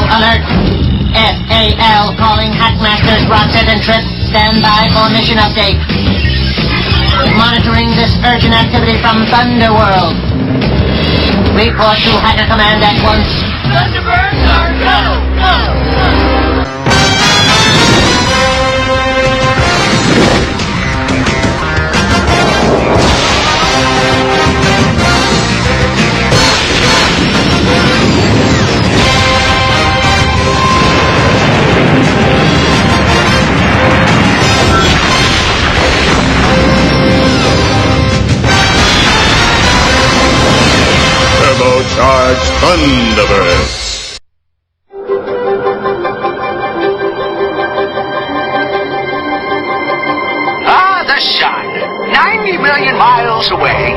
alert. FAL calling Hackmasters, Roxette and Trip. Stand by for mission update. Monitoring this urgent activity from Thunderworld. Report to Hacker Command at once. Thunderbirds are go! Turbocharged Thunderbirds. Ah, the sun. 90 million miles away.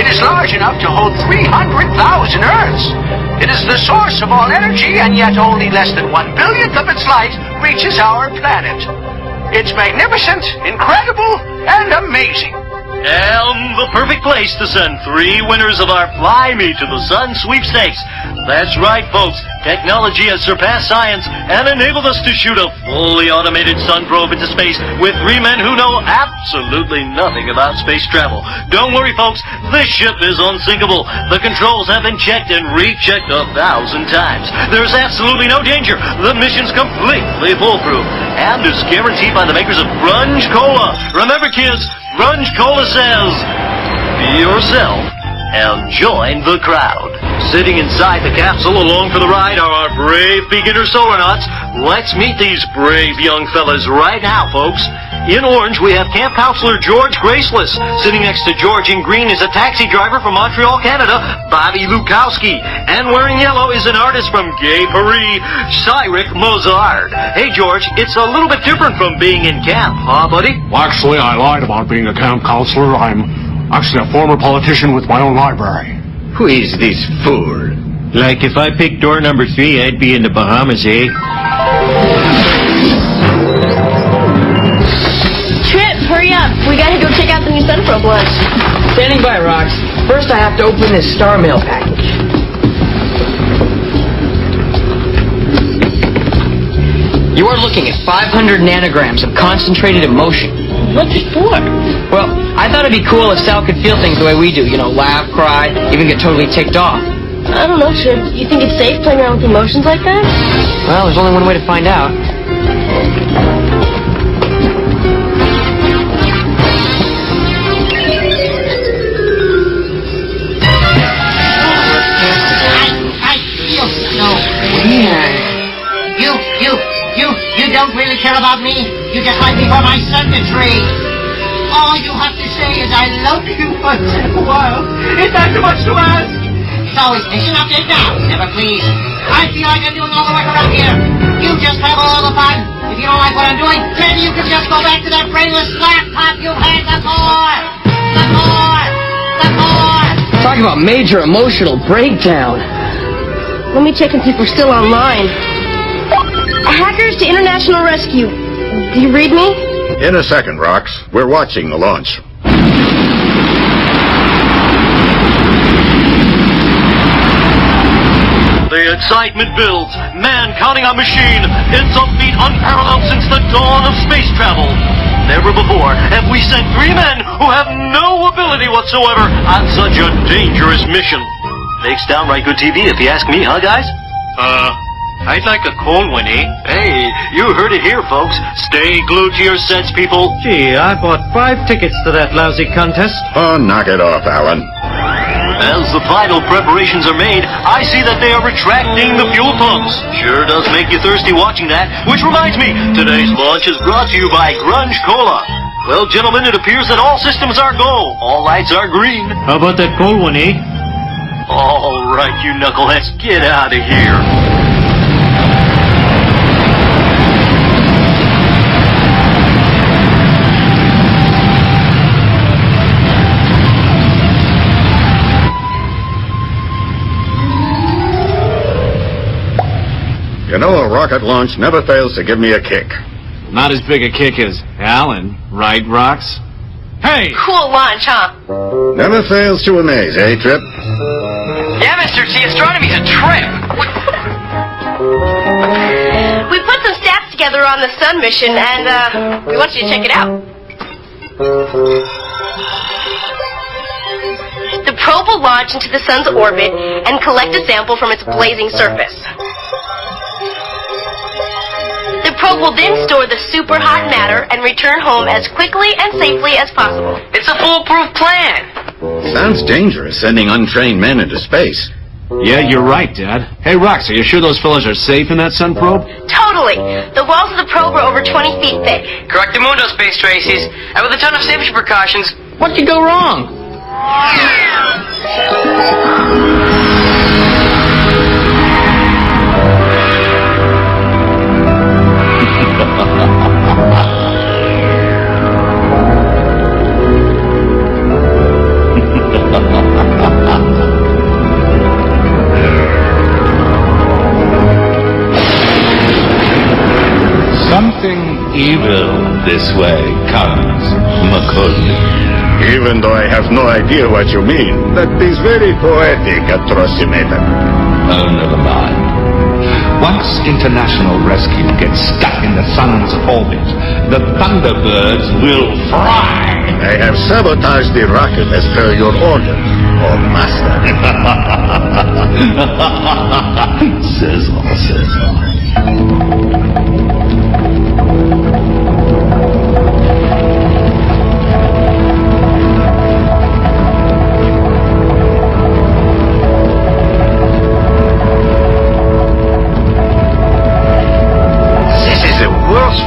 It is large enough to hold 300,000 Earths. It is the source of all energy, and yet only less than 1/1000th of its light reaches our planet. It's magnificent, incredible, and amazing. And the perfect place to send 3 winners of our Fly Me to the Sun sweepstakes. That's right, folks. Technology has surpassed science and enabled us to shoot a fully automated sun probe into space with 3 men who know absolutely nothing about space travel. Don't worry, folks. This ship is unsinkable. The controls have been checked and rechecked 1,000 times. There's absolutely no danger. The mission's completely foolproof and is guaranteed by the makers of Grunge Cola. Remember, kids, Grunge Cola says, be yourself and join the crowd. Sitting inside the capsule along for the ride are our brave beginner sonauts. Let's meet these brave young fellas right now, folks. In orange, we have Camp Counselor George Graceless. Sitting next to George in green is a taxi driver from Montreal, Canada, Bobby Lukowski. And wearing yellow is an artist from Gay Paris, Cyric Mozart. Hey, George, it's a little bit different from being in camp, huh, buddy? Well, actually, I lied about being a camp counselor. I'm actually a former politician with my own library. Who is this fool? Like, if I picked door number 3, I'd be in the Bahamas, eh? Trip, hurry up. We gotta go check out the new sun probe launch. Standing by, Rox. First, I have to open this star mail package. You are looking at 500 nanograms of concentrated emotion. What's it for? Well, I thought it'd be cool if Sal could feel things the way we do. You know, laugh, cry, even get totally ticked off. I don't know, Trip. You think it's safe playing around with emotions like that? Well, there's only one way to find out. I feel so weird. You don't really care about me. You just like me for my circuitry. All you have to say is I love you once in a while. Is that too much to ask? It's always mission update now. Never please. I feel like I'm doing all the work around here. You just have all the fun. If you don't like what I'm doing, maybe you can just go back to that brainless laptop you had before. Talk about major emotional breakdown. Let me check and see if we're still online. Hackers to international rescue. Do you read me? In a second, Rox. We're watching the launch. The excitement builds. Man counting on machine. It's a feat unparalleled since the dawn of space travel. Never before have we sent 3 men who have no ability whatsoever on such a dangerous mission. Makes downright good TV if you ask me, huh, guys? I'd like a cold one, eh? Hey, you heard it here, folks. Stay glued to your sets, people. Gee, I bought 5 tickets to that lousy contest. Oh, knock it off, Alan. As the final preparations are made, I see that they are retracting the fuel pumps. Sure does make you thirsty watching that. Which reminds me, today's launch is brought to you by Grunge Cola. Well, gentlemen, it appears that all systems are go. All lights are green. How about that cold one, eh? All right, you knuckleheads, get out of here. You know, a rocket launch never fails to give me a kick. Not as big a kick as Alan, right, Rox? Hey! Cool launch, huh? Never fails to amaze, eh, Trip? Mr. T, astronomy's a trip. We put some stats together on the sun mission, and we want you to check it out. The probe will launch into the sun's orbit and collect a sample from its blazing surface. The probe will then store the super hot matter and return home as quickly and safely as possible. It's a foolproof plan. Sounds dangerous, sending untrained men into space. Yeah, you're right, Dad. Hey, Rox, are you sure those fellas are safe in that sun probe? Totally. The walls of the probe are over 20 feet thick. Correctamundo, Space Tracy's. And with a ton of safety precautions, what could go wrong? Something evil this way comes, Macaulay. Even though I have no idea what you mean, that is very poetic, Atrocimator. Oh, never mind. Once international rescue gets stuck in the sun's orbit, the Thunderbirds will fry. I have sabotaged the rocket as per your order, oh master. César.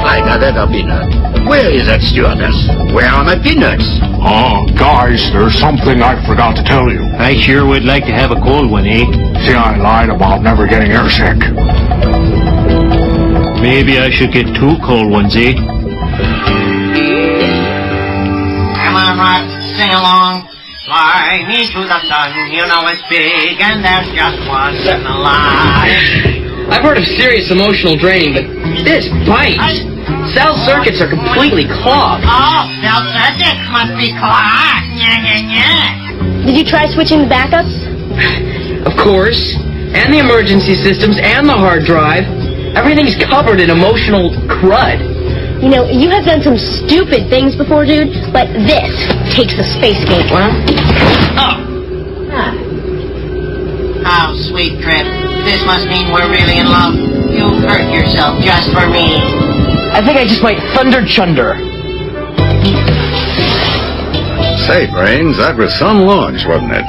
Flight I've ever been on. Where is that stewardess? Where are my peanuts? Oh, guys, there's something I forgot to tell you. I sure would like to have a cold one, eh? See, I lied about never getting airsick. Maybe I should get 2 cold ones, eh? Come on, Rock, sing along. Fly me to the sun, you know it's big, and there's just one in the line. I've heard of serious emotional draining, but this bites. Cell circuits are completely clogged. Oh, cell circuits must be clogged. Did you try switching the backups? Of course. And the emergency systems and the hard drive. Everything's covered in emotional crud. You know, you have done some stupid things before, dude, but this takes the space game. Well, Oh, sweet Trip. This must mean we're really in love. You hurt yourself just for me. I think I just might thunder chunder. Say, Brains, that was some launch, wasn't it?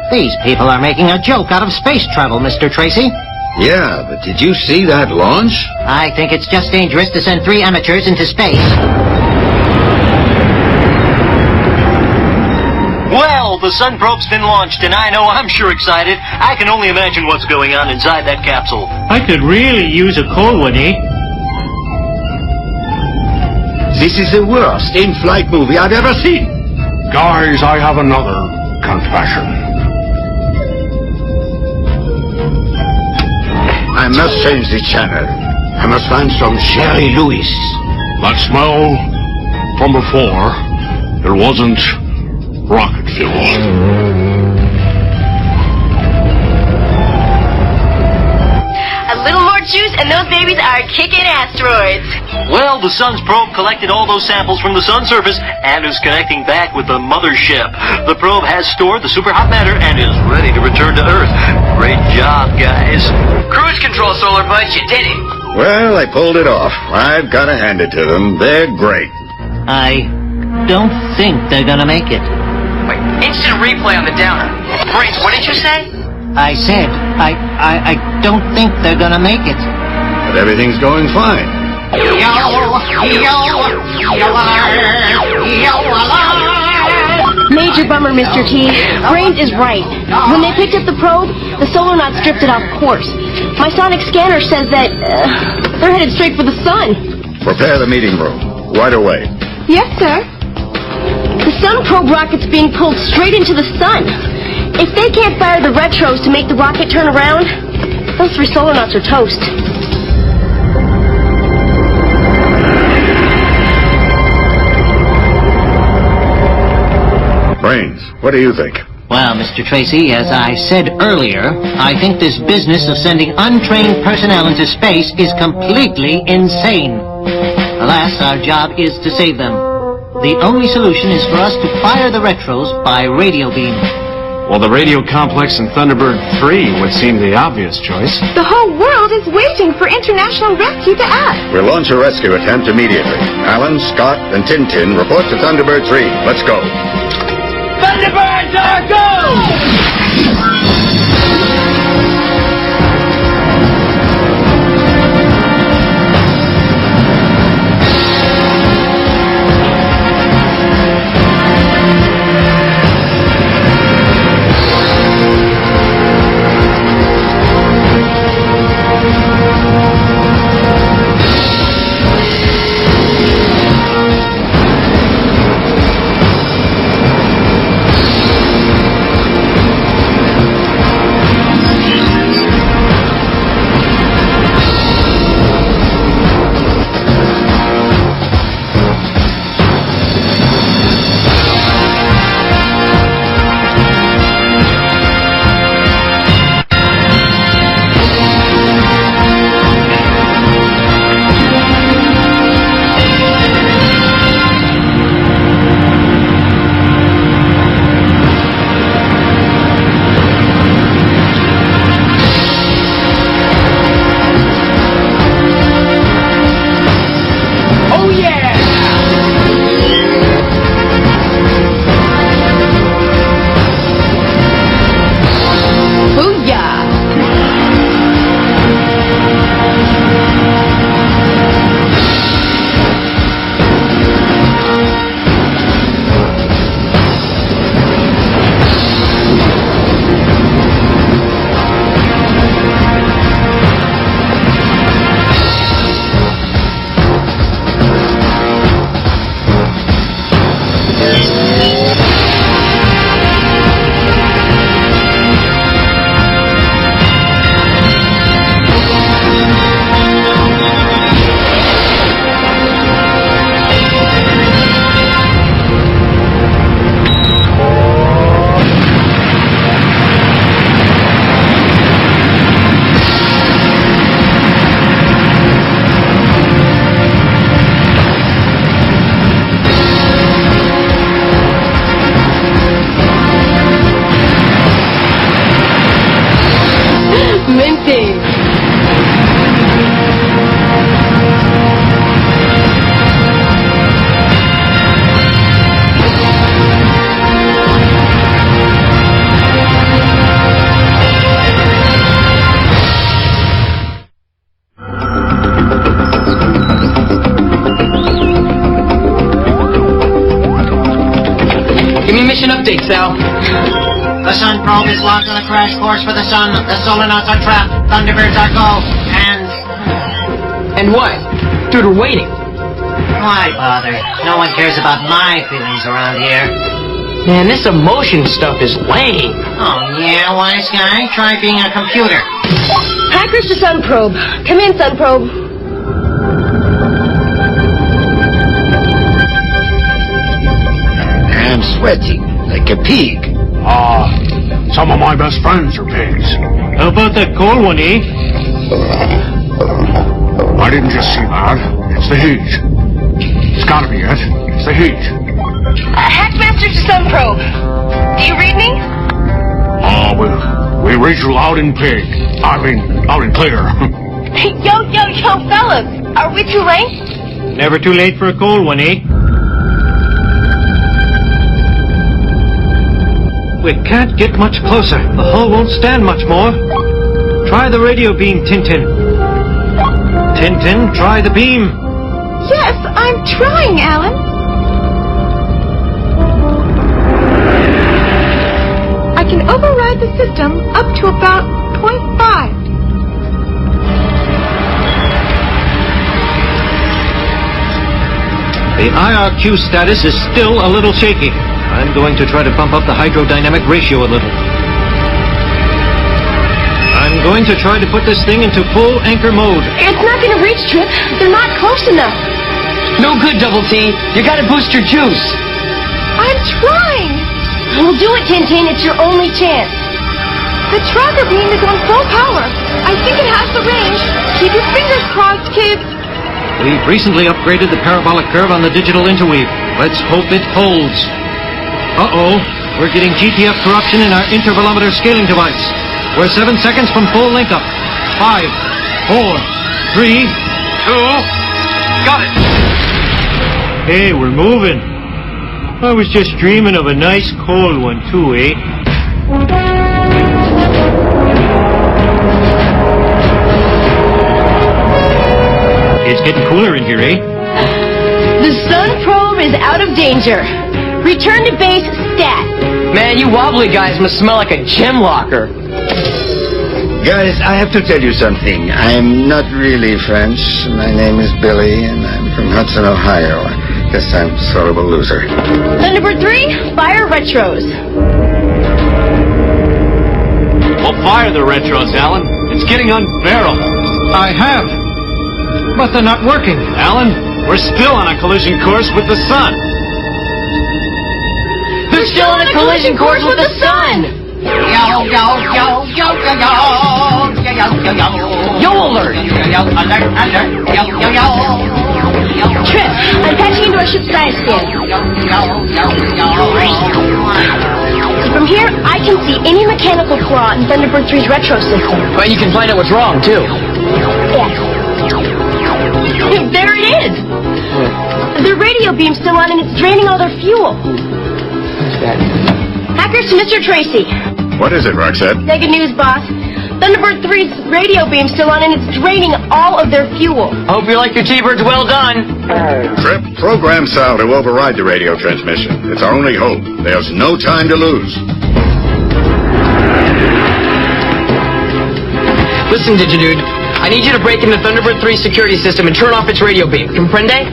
These people are making a joke out of space travel, Mr. Tracy. Yeah, but did you see that launch? I think it's just dangerous to send 3 amateurs into space. Well, the sun probe's been launched, and I know I'm sure excited. I can only imagine what's going on inside that capsule. I could really use a cold one, eh? This is the worst in-flight movie I've ever seen. Guys, I have another confession. I must change the channel. I must find some Sherry Lewis. That smell from before, it wasn't rocket fuel. A little more juice and those babies are kicking asteroids. Well, the sun's probe collected all those samples from the sun's surface and is connecting back with the mothership. The probe has stored the super hot matter and is ready to return to Earth. Great job, guys. Cruise control, Solar Buds, you did it. Well, I pulled it off. I've got to hand it to them. They're great. I don't think they're gonna make it. Wait, instant replay on the downer. Brains, what did you say? I said, I don't think they're gonna make it. But everything's going fine. Major bummer, Mr. T. Brains is right. When they picked up the probe, the solar knots drifted off course. My sonic scanner says that they're headed straight for the sun. Prepare the meeting room. Right away. Yes, sir. The sun probe rocket's being pulled straight into the sun. If they can't fire the retros to make the rocket turn around, those 3 solar knots are toast. Brains, what do you think? Well, Mr. Tracy, as I said earlier, I think this business of sending untrained personnel into space is completely insane. Alas, our job is to save them. The only solution is for us to fire the retros by radio beam. Well, the radio complex in Thunderbird 3 would seem the obvious choice. The whole world is waiting for international rescue to act. We'll launch a rescue attempt immediately. Alan, Scott, and Tintin report to Thunderbird 3. Let's go. Thunderbirds are go! Mission update, Sal. The sun probe is locked on a crash course for the sun. The solonauts are trapped. Thunderbirds are go. And what? Dude, we're waiting. Why bother? No one cares about my feelings around here. Man, this emotion stuff is lame. Oh, yeah, wise guy? Try being a computer. Hackers to Sun Probe. Come in, Sun Probe. I'm sweating like a pig. Some of my best friends are pigs. How about that cold one, eh? I didn't just see that. It's the heat. It's gotta be it. It's the heat. Hackmaster to Sun Probe. Do you read me? We read you loud and pig. I mean, loud and clear. Yo, fellas. Are we too late? Never too late for a cold one, eh? We can't get much closer. The hull won't stand much more. Try the radio beam, Tintin. Tintin, try the beam. Yes, I'm trying, Alan. I can override the system up to about 0.5. The IRQ status is still a little shaky. I'm going to try to bump up the hydrodynamic ratio a little. I'm going to try to put this thing into full anchor mode. It's not going to reach, Trip. They're not close enough. No good, Double T. You gotta boost your juice. I'm trying. Well, do it, Tintin. It's your only chance. The tracker beam is on full power. I think it has the range. Keep your fingers crossed, kids. We've recently upgraded the parabolic curve on the digital interweave. Let's hope it holds. Uh-oh. We're getting GTF corruption in our intervalometer scaling device. We're 7 seconds from full link-up. 5, 4, 3, 2... Got it! Hey, we're moving. I was just dreaming of a nice cold one, too, eh? It's getting cooler in here, eh? The Sun probe is out of danger. Return to base stat. Man, you wobbly guys must smell like a gym locker. Guys, I have to tell you something. I'm not really French. My name is Billy, and I'm from Hudson, Ohio. Guess I'm sort of a loser. Thunderbird 3, fire retros. Well, fire the retros, Alan. It's getting unbearable. I have. But they're not working. Alan, we're still on a collision course with the sun. They're still on a collision course with the sun! Yo, yo, yo, yo, yo, yo, yo, yo, yo, yo, yo. Yo alert! Yo, alert, alert, yo, yo, yo. Trip, I'm patching into our ship's science scan. From here, I can see any mechanical flaw in Thunderbird 3's retro system. But you can find out what's wrong, too. Yeah. There it is! The radio beam's still on and it's draining all their fuel. Hackers to Mr. Tracy. What is it, Roxette? Negative news, boss. Thunderbird 3's radio beam's still on and it's draining all of their fuel. Hope you like your T-Birds well done. Trip, program Sal to override the radio transmission. It's our only hope. There's no time to lose. Listen, Digidude. I need you to break into Thunderbird 3's security system and turn off its radio beam. Comprende?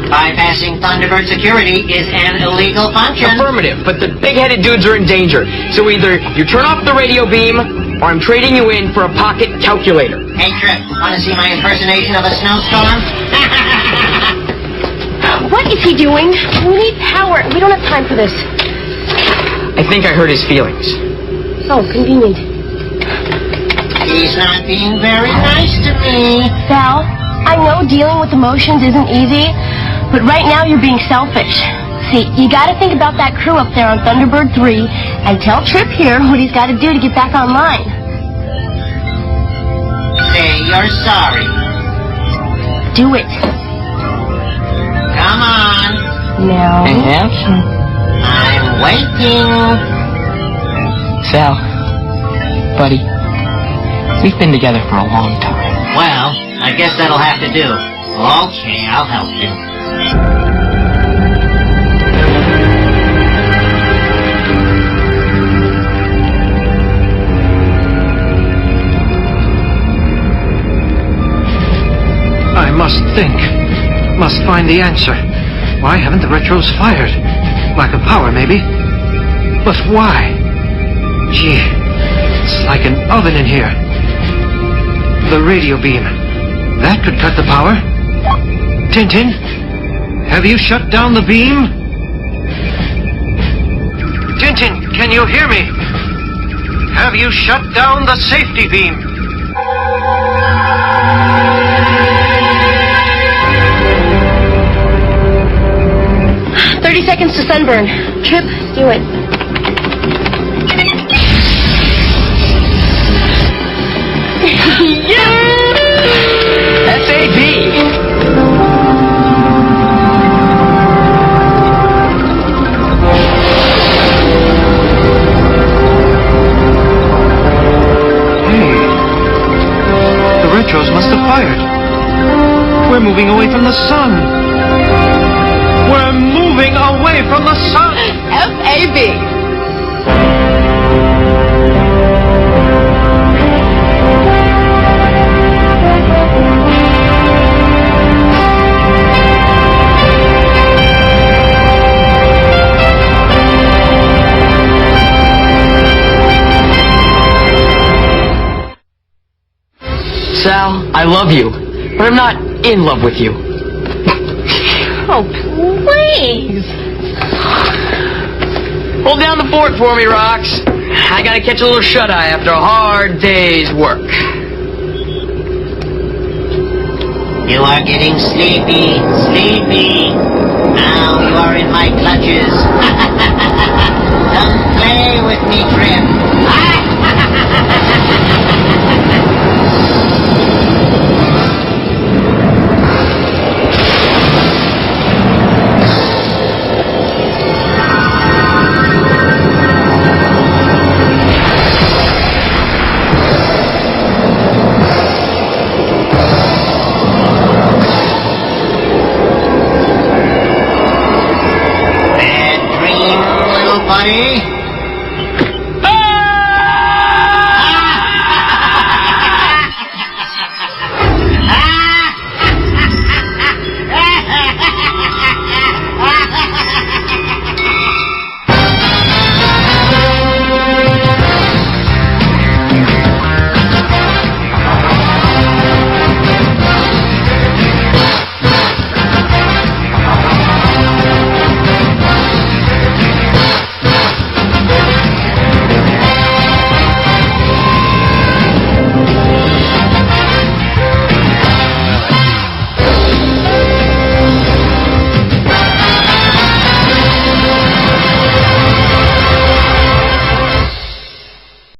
Bypassing Thunderbird security is an illegal function. Affirmative, but the big-headed dudes are in danger. So either you turn off the radio beam, or I'm trading you in for a pocket calculator. Hey, Trip, want to see my impersonation of a snowstorm? What is he doing? We need power. We don't have time for this. I think I hurt his feelings. Oh, convenient. He's not being very nice to me. Sal, I know dealing with emotions isn't easy, but right now you're being selfish. See, you gotta think about that crew up there on Thunderbird 3 and tell Trip here what he's gotta do to get back online. Say you're sorry. Do it. Come on. No. I'm waiting. Sal, buddy, we've been together for a long time. Well, I guess that'll have to do. Okay, I'll help you. I must think. Must find the answer. Why haven't the retros fired? Lack of power, maybe. But why? Gee, it's like an oven in here. The radio beam. That could cut the power. Tintin, have you shut down the beam? Tintin, can you hear me? Have you shut down the safety beam? 30 seconds to sunburn. Trip, do it. SAB! Hey, the retros must have fired. We're moving away from the sun. We're moving away from the sun! FAB. Sal, I love you, but I'm not in love with you. Oh, please. Hold down the fort for me, Rox. I gotta catch a little shut-eye after a hard day's work. You are getting sleepy, sleepy. Now you are in my clutches. Don't play with me, Trip.